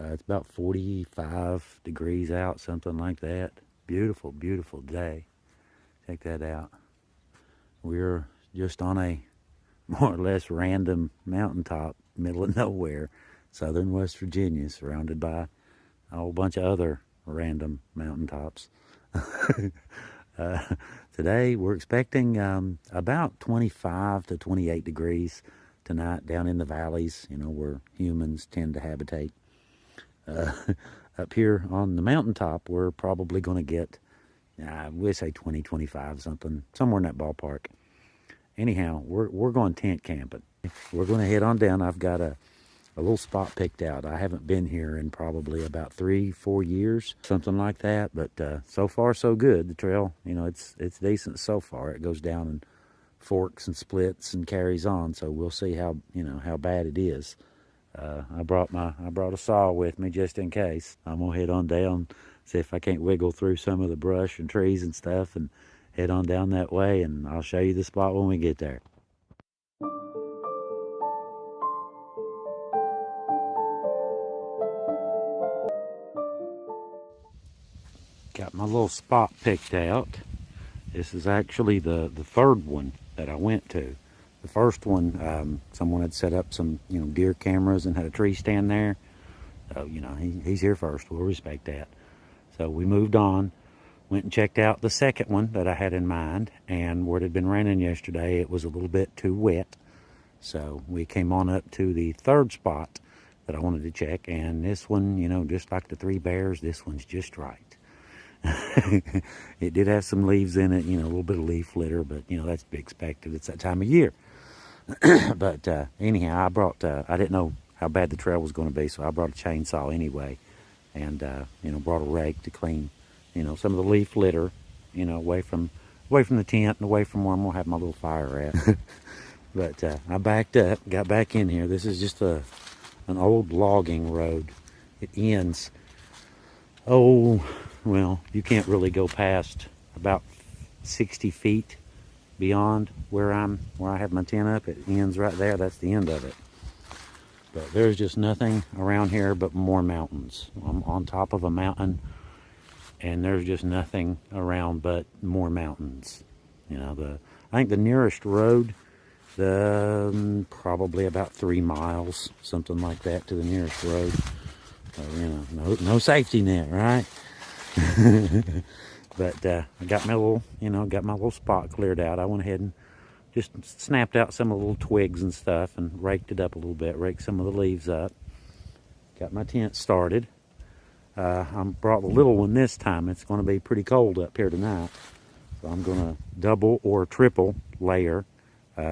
It's about 45 degrees out, something like that. Beautiful, beautiful day. Check that out. We're just on a more or less random mountaintop, middle of nowhere, southern West Virginia, surrounded by a whole bunch of other random mountaintops. Today we're expecting about 25 to 28 degrees tonight down in the valleys, where humans tend to habitate. Up here on the mountaintop, we're probably going to get, we'll say 20, 25, somewhere in that ballpark. Anyhow, we're going tent camping. We're going to head on down. I've got a little spot picked out. I haven't been here in probably about 3-4 years, something like that. But so far, so good. The trail, it's decent so far. It goes down and forks and splits and carries on. So we'll see how bad it is. I brought a saw with me just in case. I'm gonna head on down, see if I can't wiggle through some of the brush and trees and stuff, and head on down that way. And I'll show you the spot when we get there. Got my little spot picked out. This is actually the third one that I went to. The first one, someone had set up some, deer cameras and had a tree stand there. So, he's here first. We'll respect that. So we moved on, went and checked out the second one that I had in mind. And where it had been raining yesterday, it was a little bit too wet. So we came on up to the third spot that I wanted to check. And this one, just like the Three Bears, this one's just right. It did have some leaves in it, a little bit of leaf litter, but that's to be expected. It's that time of year. But anyhow, I didn't know how bad the trail was going to be, so I brought a chainsaw anyway, and brought a rake to clean some of the leaf litter away from the tent and away from where I'm gonna have my little fire at. But I backed up, got back in here. This is just an old logging road. It ends, well, you can't really go past about 60 feet beyond where I have my tent up. It ends right there. That's the end of it. But there's just nothing around here but more mountains. I'm on top of a mountain, and there's just nothing around but more mountains. I think the nearest road, probably about 3 miles, something like that, to the nearest road. So, no safety net, right? But I got my little spot cleared out. I went ahead and just snapped out some of the little twigs and stuff and raked it up a little bit, raked some of the leaves up. Got my tent started. I brought the little one this time. It's going to be pretty cold up here tonight. So I'm going to double or triple layer,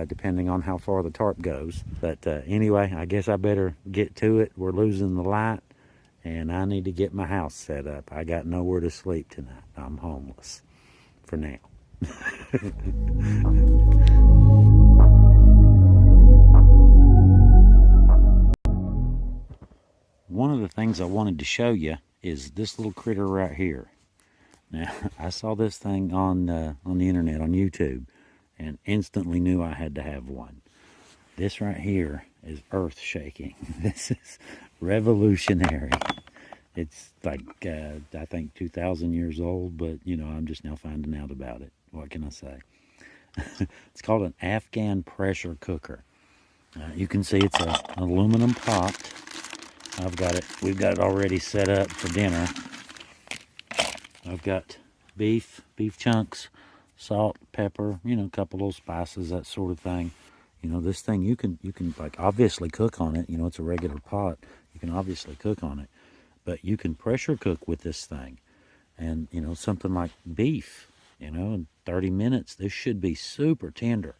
depending on how far the tarp goes. But anyway, I guess I better get to it. We're losing the light. And I need to get my house set up. I got nowhere to sleep tonight. I'm homeless for now. One of the things I wanted to show you is this little critter right here. Now, I saw this thing on the internet, on YouTube, and instantly knew I had to have one. This right here is earth-shaking. This is revolutionary. It's like, I think 2,000 years old, but, I'm just now finding out about it. What can I say? It's called an Afghan pressure cooker. You can see it's an aluminum pot. We've got it already set up for dinner. I've got beef chunks, salt, pepper, a couple little spices, that sort of thing. This thing, you can like obviously cook on it. It's a regular pot. You can obviously cook on it, but you can pressure cook with this thing. And, something like beef, in 30 minutes, this should be super tender,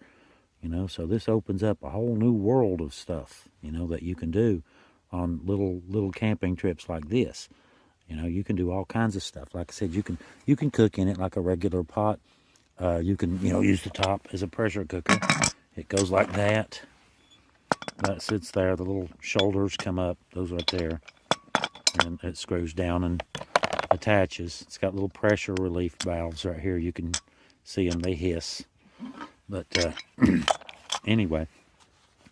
so this opens up a whole new world of stuff, that you can do on little camping trips like this. You can do all kinds of stuff. Like I said, you can cook in it like a regular pot. You can, use the top as a pressure cooker. It goes like that. That sits there. The little shoulders come up. Those right there. And it screws down and attaches. It's got little pressure relief valves right here. You can see them. They hiss. But anyway,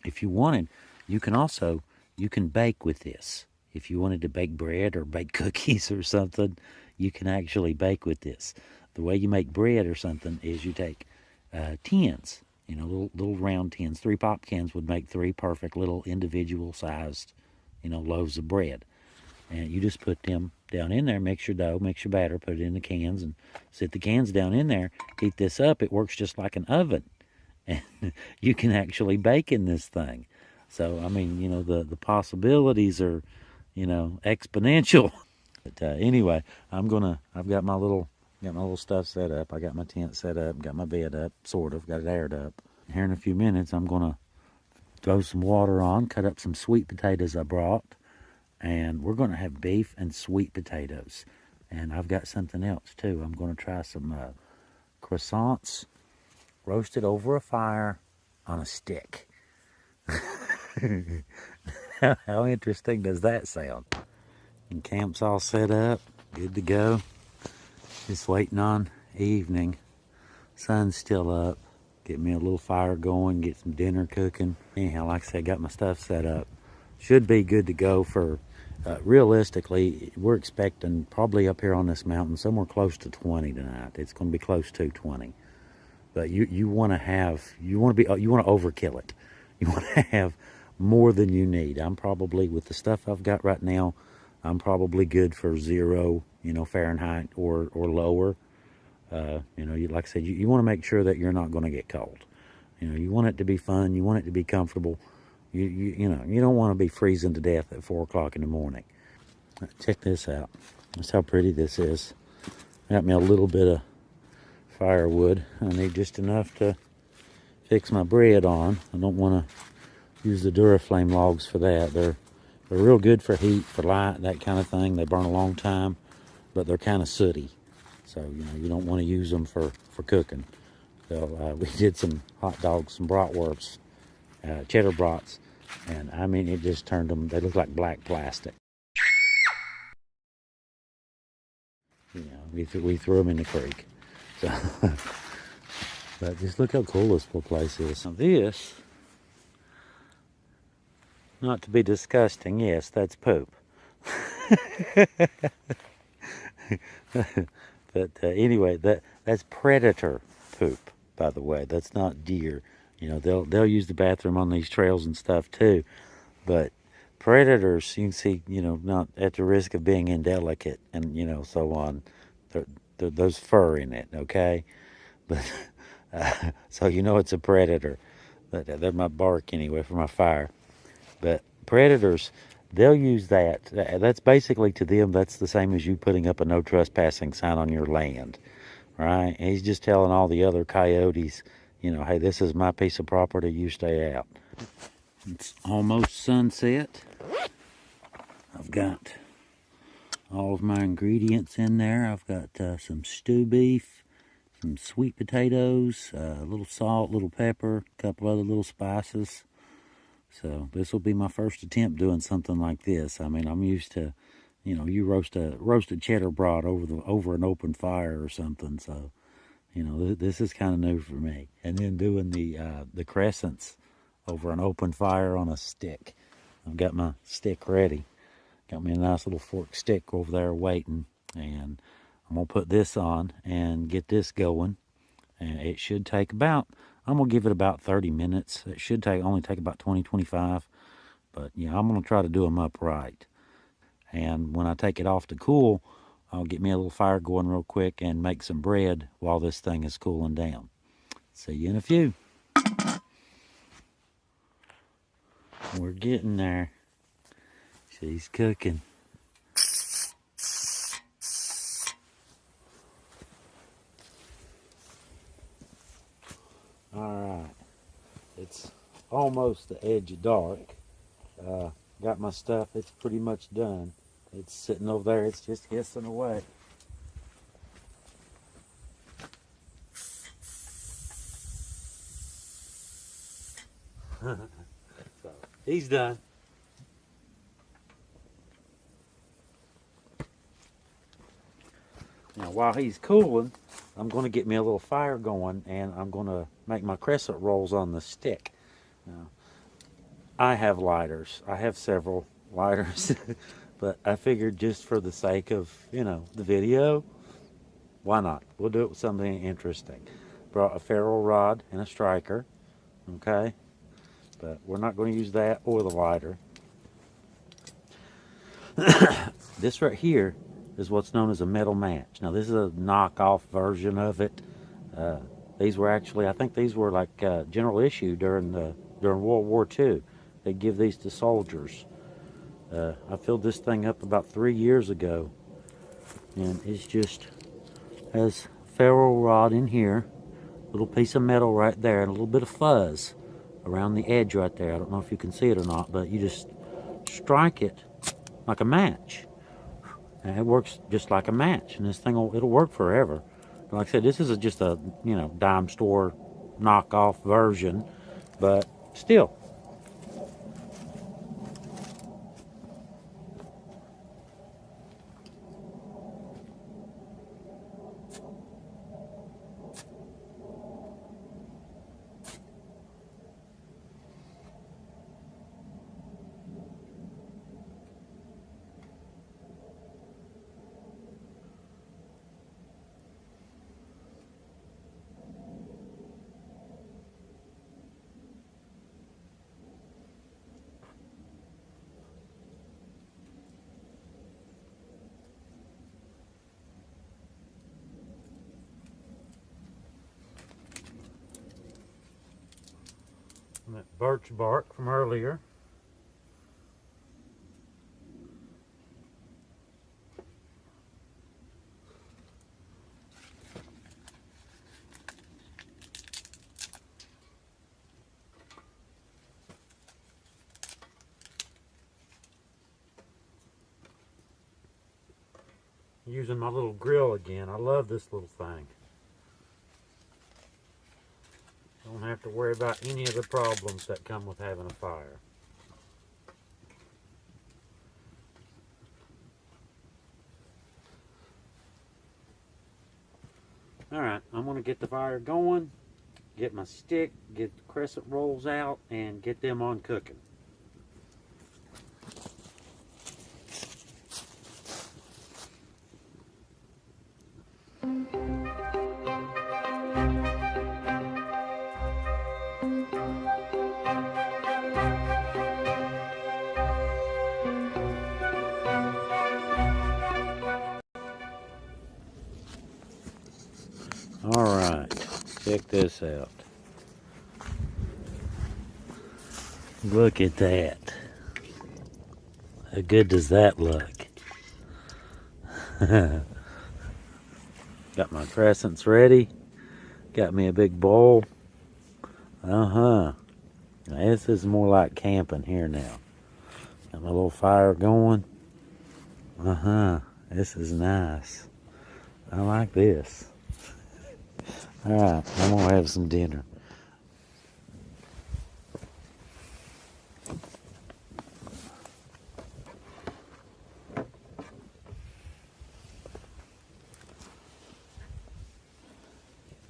if you wanted, you can bake with this. if you wanted to bake bread or bake cookies or something, you can actually bake with this. The way you make bread or something is you take tins, little round tins. 3 pop cans would make 3 perfect little individual sized, loaves of bread. And you just put them down in there, mix your dough, mix your batter, put it in the cans, and set the cans down in there. Heat this up. It works just like an oven. And you can actually bake in this thing. So, I mean, the possibilities are, exponential. But anyway, I've got my little stuff set up. I got my tent set up, got my bed up, sort of, got it aired up. Here in a few minutes, I'm going to throw some water on, cut up some sweet potatoes I brought, and we're going to have beef and sweet potatoes. And I've got something else too. I'm going to try some croissants roasted over a fire on a stick. How interesting does that sound? And camp's all set up, good to go. Just waiting on evening. Sun's still up. Get me a little fire going, get some dinner cooking. Anyhow, like I said, got my stuff set up. Should be good to go for, realistically, we're expecting probably up here on this mountain somewhere close to 20 tonight. It's going to be close to 20. But you want to overkill it. You want to have more than you need. I'm probably, with the stuff I've got right now, I'm probably good for 0, Fahrenheit or lower. Like I said, you want to make sure that you're not going to get cold. You want it to be fun. You want it to be comfortable. You don't want to be freezing to death at 4 o'clock in the morning. Check this out. That's how pretty this is. Got me a little bit of firewood. I need just enough to fix my bread on. I don't want to use the Duraflame logs for that. They're real good for heat, for light, that kind of thing. They burn a long time, but they're kind of sooty. So, you don't want to use them for cooking. So we did some hot dogs, some bratwursts, cheddar brats, and I mean, it just turned them, they look like black plastic. We threw them in the creek. So, but just look how cool this little place is. Now this, not to be disgusting, yes, that's poop. But anyway, that's predator poop, by the way. That's not deer. They'll use the bathroom on these trails and stuff too. But predators, you can see, not at the risk of being indelicate and, so on. There's fur in it, okay? But so it's a predator. But they're my bark anyway for my fire. But predators, they'll use that. That's basically, to them, that's the same as you putting up a no trespassing sign on your land, right? And he's just telling all the other coyotes, hey, this is my piece of property, you stay out. It's almost sunset. I've got all of my ingredients in there. I've got some stew beef, some sweet potatoes, a little salt, little pepper, a couple other little spices. So this will be my first attempt doing something like this. I mean, I'm used to, you roasted cheddar brat over an open fire or something. So, this is kind of new for me. And then doing the crescents over an open fire on a stick. I've got my stick ready. Got me a nice little fork stick over there waiting. And I'm going to put this on and get this going. And it should take I'm going to give it about 30 minutes. It should only take about 20, 25. But, I'm going to try to do them upright. And when I take it off to cool, I'll get me a little fire going real quick and make some bread while this thing is cooling down. See you in a few. We're getting there. She's cooking. All right. It's almost the edge of dark. Got my stuff. It's pretty much done. It's sitting over there. It's just hissing away. So, he's done. Now, while he's cooling, I'm going to get me a little fire going, and I'm going to make my crescent rolls on the stick. Now, I have lighters. I have several lighters. But I figured just for the sake of, the video, why not? We'll do it with something interesting. Brought a ferrule rod and a striker, okay? But we're not going to use that or the lighter. This right here is what's known as a metal match. Now this is a knockoff version of it. These were actually, I think these were like general issue during World War II. They give these to soldiers. I filled this thing up about 3 years ago, and it's just has ferrule rod in here, little piece of metal right there, and a little bit of fuzz around the edge right there. I don't know if you can see it or not, but you just strike it like a match, and it works just like a match. And this thing it'll work forever. But like I said, this is just a dime store knockoff version, but still. And that birch bark from earlier. Using my little grill again. I love this little thing. Don't have to worry about any of the problems that come with having a fire. Alright, I'm going to get the fire going, get my stick, get the crescent rolls out, and get them on cooking. Alright, check this out. Look at that. How good does that look? Got my crescents ready. Got me a big bowl. Now, this is more like camping here now. Got my little fire going. This is nice. I like this. Alright, I'm gonna have some dinner.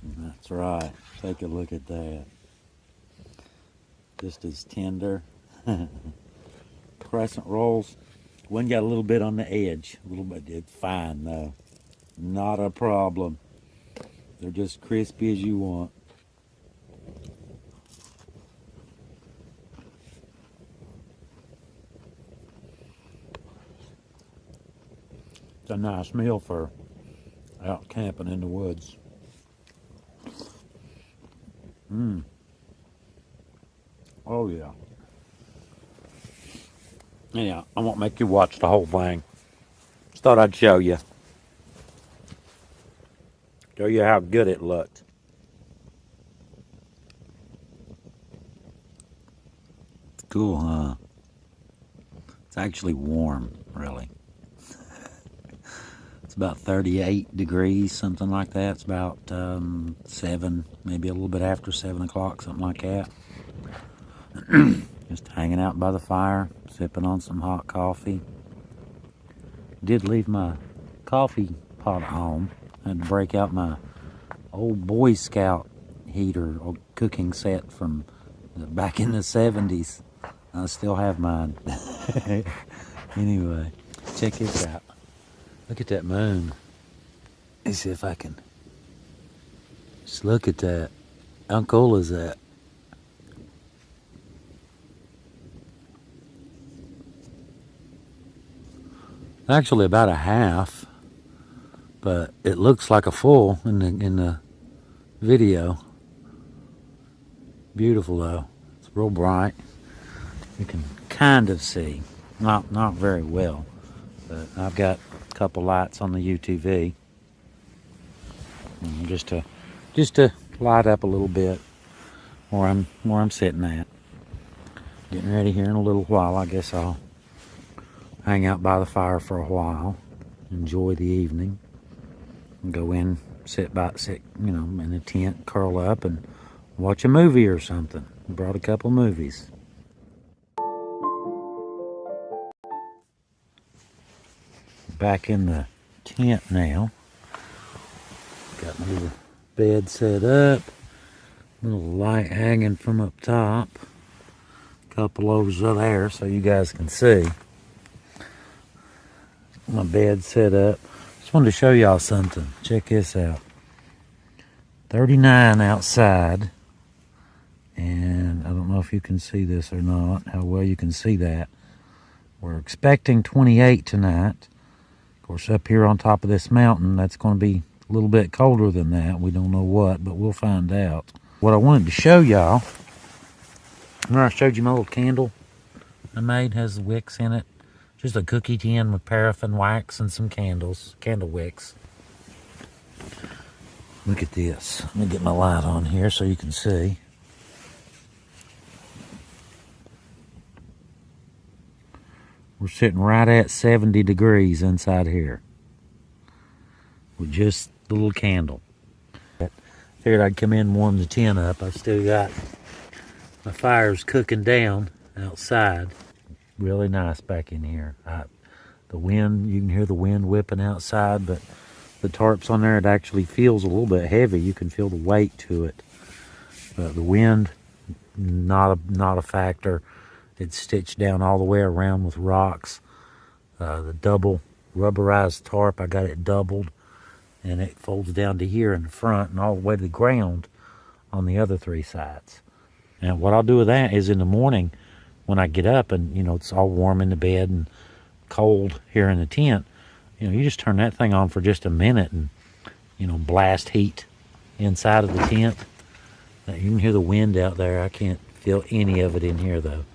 That's right. Take a look at that. Just as tender. Crescent rolls. One got a little bit on the edge. A little bit. It's fine though. Not a problem. They're just crispy as you want. It's a nice meal for out camping in the woods. Oh yeah. Anyhow, I won't make you watch the whole thing. Just thought I'd show you. Show you how good it looked. It's cool, huh? It's actually warm, really. It's about 38 degrees, something like that. It's about 7, maybe a little bit after 7 o'clock, something like that. Just hanging out by the fire, sipping on some hot coffee. Did leave my coffee pot at home. Had to break out my old Boy Scout heater or cooking set from back in the 70s. I still have mine. Anyway, Check this out. Look at that moon. Let's see if I can. Just look at that. How cool is that? Actually about a half, but it looks like a full in the video. Beautiful though. It's real bright. You can kind of see, not very well, but I've got a couple lights on the UTV just to light up a little bit where I'm sitting at. Getting ready here in a little while. I guess I'll hang out by the fire for a while, enjoy the evening, and go in, sit in a tent, curl up, and watch a movie or something. Brought a couple movies. Back in the tent now. Got my little bed set up, little light hanging from up top. Couple over there so you guys can see. My bed set up. Just wanted to show y'all something. Check this out. 39 outside, and I don't know if you can see this or not, how well you can see that. We're expecting 28 tonight. Of course, up here on top of this mountain, that's going to be a little bit colder than that. We don't know what, but we'll find out. What I wanted to show y'all, remember I showed you my little candle I made, has the wicks in it. Just a cookie tin with paraffin wax and some candles, candle wicks. Look at this. Let me get my light on here so you can see. We're sitting right at 70 degrees inside here with just the little candle. Figured I'd come in and warm the tent up. I've still got my fire's cooking down outside. Really nice back in here. The wind, you can hear the wind whipping outside, but the tarps on there, it actually feels a little bit heavy. You can feel the weight to it. But the wind, not a factor. It's stitched down all the way around with rocks. The double rubberized tarp, I got it doubled, and it folds down to here in the front and all the way to the ground on the other three sides. And what I'll do with that is in the morning when I get up and, it's all warm in the bed and cold here in the tent, you just turn that thing on for just a minute and, blast heat inside of the tent. You can hear the wind out there. I can't feel any of it in here though.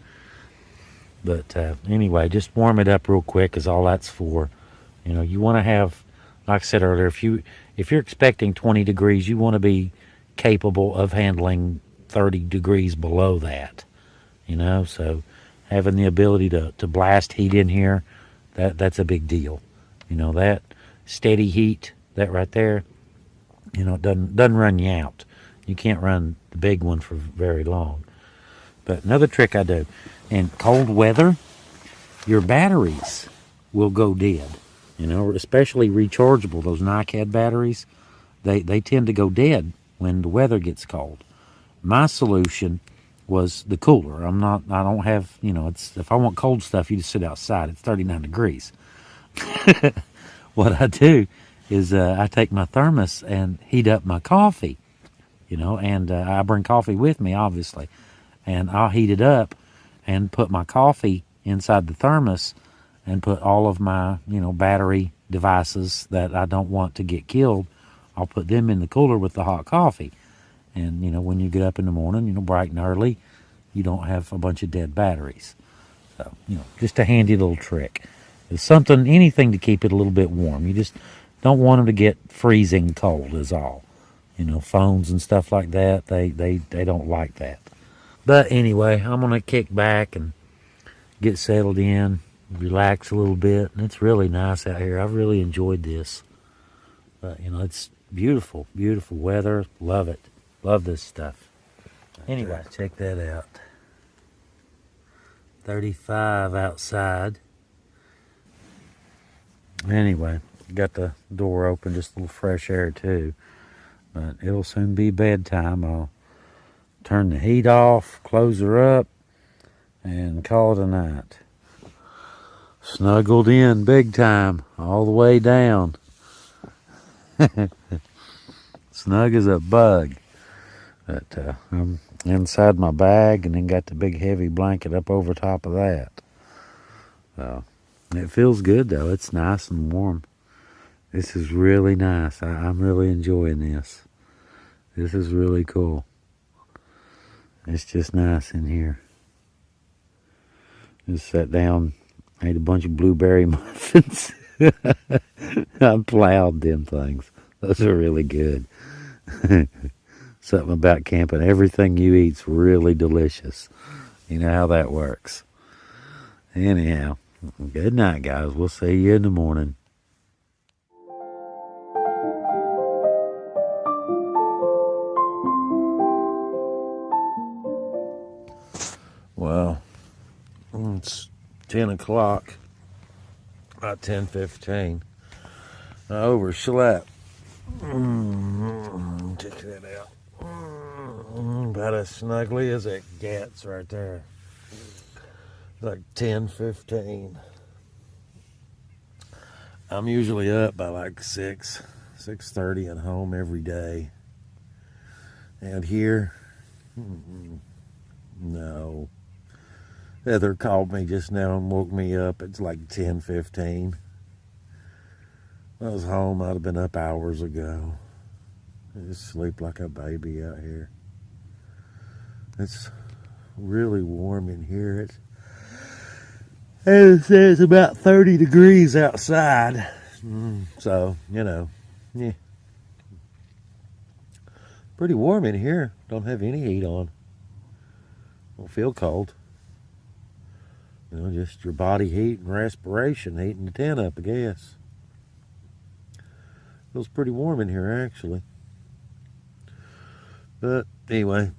But anyway, just warm it up real quick is all that's for. You want to have, like I said earlier, if you're expecting 20 degrees, you want to be capable of handling 30 degrees below that. So having the ability to blast heat in here, that's a big deal. That steady heat, that right there, it doesn't run you out. You can't run the big one for very long. But another trick I do, in cold weather, your batteries will go dead. Especially rechargeable, those NiCad batteries, they tend to go dead when the weather gets cold. My solution was the cooler. I don't have, if I want cold stuff, you just sit outside. It's 39 degrees. What I do is I take my thermos and heat up my coffee, and I bring coffee with me, obviously. And I'll heat it up and put my coffee inside the thermos and put all of my, battery devices that I don't want to get killed. I'll put them in the cooler with the hot coffee. And, when you get up in the morning, bright and early, you don't have a bunch of dead batteries. So, just a handy little trick. It's anything to keep it a little bit warm. You just don't want them to get freezing cold is all. Phones and stuff like that, they don't like that. But anyway, I'm going to kick back and get settled in, relax a little bit. And it's really nice out here. I've really enjoyed this. But, it's beautiful, beautiful weather. Love it. Love this stuff. Anyway, check that out. 35 outside. Anyway, got the door open, just a little fresh air too. But it'll soon be bedtime. I'll turn the heat off, close her up, and call it a night. Snuggled in big time, all the way down. Snug as a bug. But I'm inside my bag and then got the big heavy blanket up over top of that. So it feels good though. It's nice and warm. This is really nice. I'm really enjoying this. This is really cool. It's just nice in here. Just sat down, ate a bunch of blueberry muffins. I plowed them things. Those are really good. Something about camping. Everything you eat's really delicious. You know how that works. Anyhow, good night, guys. We'll see you in the morning. Well, it's 10 o'clock, about 10:15. I overslept. Check that out. About as snuggly as it gets right there. It's like 10:15. I'm usually up by like 6:30 and home every day. And here, no. Heather called me just now and woke me up. It's like 10:15. If I was home, I'd have been up hours ago. I just sleep like a baby out here. It's really warm in here. It says about 30 degrees outside. So, yeah. Pretty warm in here. Don't have any heat on. Don't feel cold. Just your body heat and respiration heating the tent up, I guess. Feels pretty warm in here, actually. But anyway,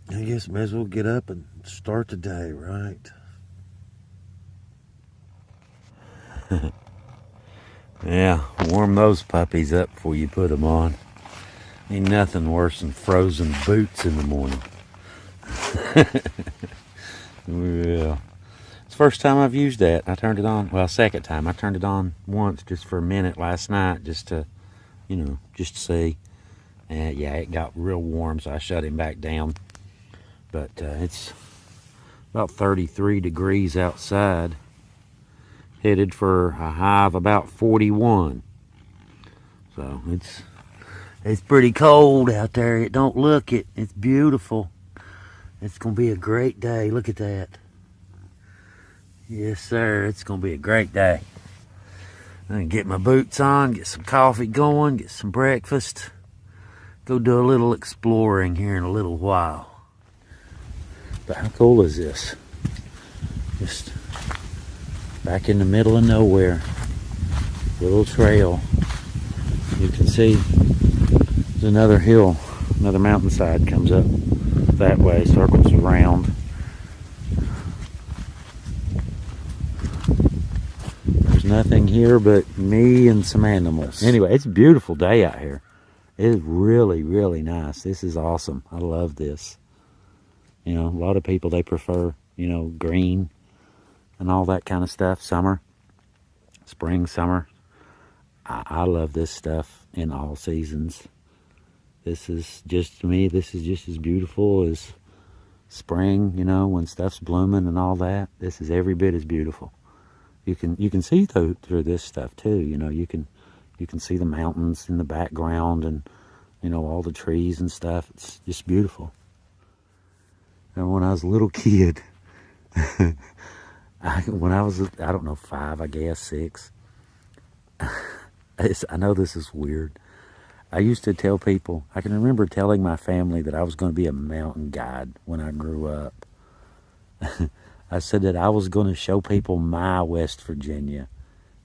I guess may as well get up and start the day, right? Yeah, warm those puppies up before you put them on. Ain't nothing worse than frozen boots in the morning. Yeah. It's the first time I've used that. I turned it on, well, second time. I turned it on once just for a minute last night just to see. And yeah, it got real warm, so I shut him back down. But it's about 33 degrees outside. Headed for a high of about 41. So it's pretty cold out there. It don't look it. It's beautiful. It's going to be a great day. Look at that. Yes, sir. It's going to be a great day. I'm going to get my boots on, get some coffee going, get some breakfast. Go do a little exploring here in a little while. But how cool is this? Just back in the middle of nowhere. Little trail. You can see there's another hill, another mountainside comes up that way, circles around. There's nothing here but me and some animals. Anyway, it's a beautiful day out here. It is really, really nice. This is awesome. I love this. A lot of people, they prefer, green and all that kind of stuff. Summer, spring, summer. I love this stuff in all seasons. This is just, to me, this is just as beautiful as spring, when stuff's blooming and all that. This is every bit as beautiful. You can see through this stuff too. You can see the mountains in the background and all the trees and stuff. It's just beautiful. And when I was a little kid, when I was, I don't know, 5, I guess, 6. I know this is weird. I used to tell people, I can remember telling my family that I was going to be a mountain guide when I grew up. I said that I was going to show people my West Virginia.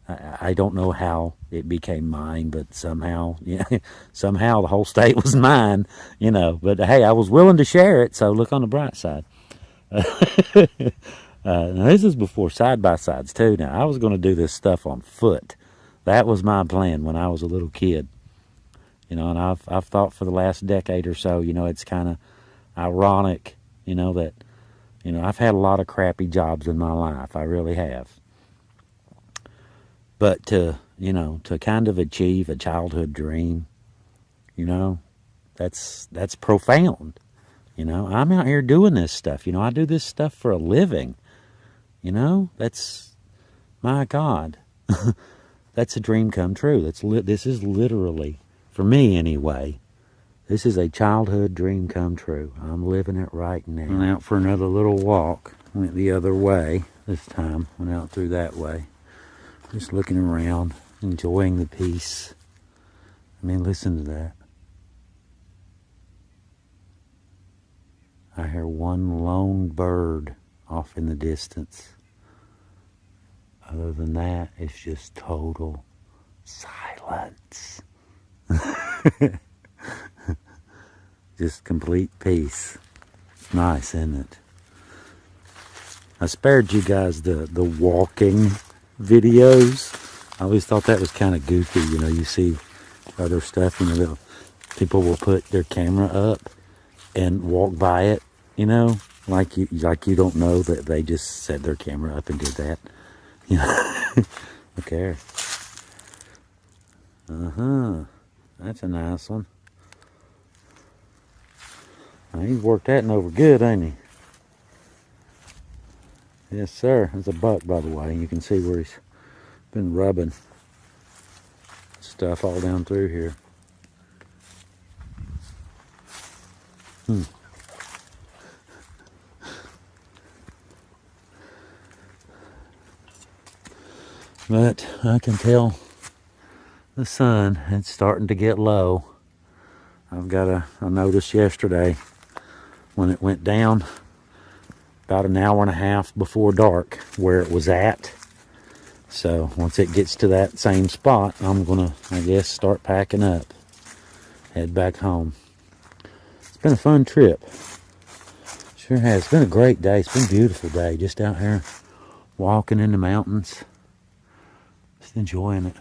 I don't know how it became mine, but somehow the whole state was mine, But hey, I was willing to share it, so look on the bright side. Now this is before side-by-sides, too. Now, I was going to do this stuff on foot. That was my plan when I was a little kid. And I've thought for the last decade or so, it's kind of ironic, that, I've had a lot of crappy jobs in my life. I really have. But to, to kind of achieve a childhood dream, that's profound. I'm out here doing this stuff. I do this stuff for a living. That's, my God, that's a dream come true. This is literally, for me anyway, this is a childhood dream come true. I'm living it right now. Went out for another little walk. Went the other way this time. Went out through that way. Just looking around, enjoying the peace. I mean, listen to that. I hear one lone bird off in the distance. Other than that, it's just total silence. Just complete peace. Nice, isn't it? I spared you guys the walking videos. I always thought that was kind of goofy. You see other stuff, people will put their camera up and walk by it, like you don't know that they just set their camera up and did that. Who cares? That's a nice one. Now, he's worked that one over good, ain't he? Yes, sir. That's a buck, by the way. You can see where he's been rubbing stuff all down through here. But I can tell the sun, it's starting to get low. I noticed yesterday when it went down about an hour and a half before dark where it was at. So once it gets to that same spot, I'm gonna, I guess, start packing up, head back home. It's been a fun trip. Sure has. It's been a great day. It's been a beautiful day. Just out here walking in the mountains. Just enjoying it.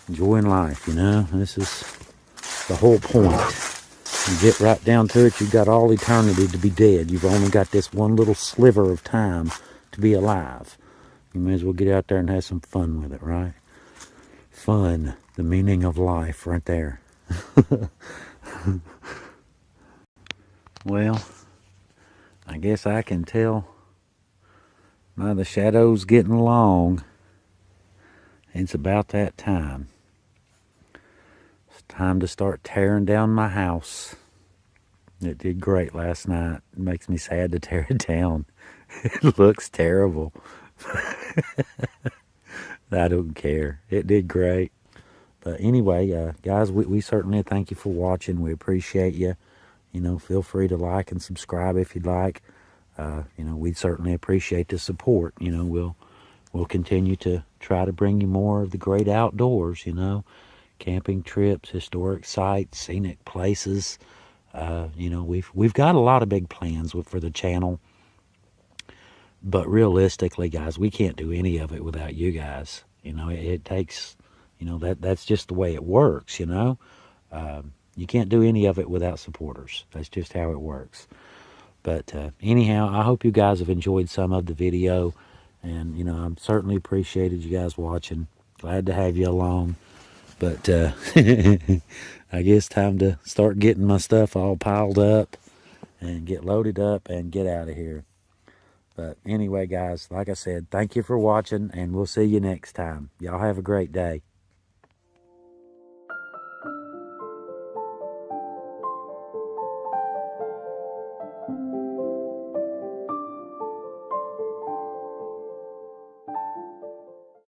Enjoying life, This is the whole point. You get right down to it, you've got all eternity to be dead. You've only got this one little sliver of time to be alive. You may as well get out there and have some fun with it, right? Fun, the meaning of life right there. Well, I guess I can tell by the shadows getting long, it's about that time. It's time to start tearing down my house. It did great last night. It makes me sad to tear it down. It looks terrible. I don't care. It did great. But anyway, guys, we certainly thank you for watching. We appreciate you. Feel free to like and subscribe if you'd like. We certainly appreciate the support. We'll continue to try to bring you more of the great outdoors, camping trips, historic sites, scenic places. We've got a lot of big plans for the channel. But realistically, guys, we can't do any of it without you guys. It takes, that's just the way it works, You can't do any of it without supporters. That's just how it works. But anyhow, I hope you guys have enjoyed some of the video. And, I'm certainly appreciated you guys watching. Glad to have you along. But I guess time to start getting my stuff all piled up and get loaded up and get out of here. But anyway, guys, like I said, thank you for watching, and we'll see you next time. Y'all have a great day.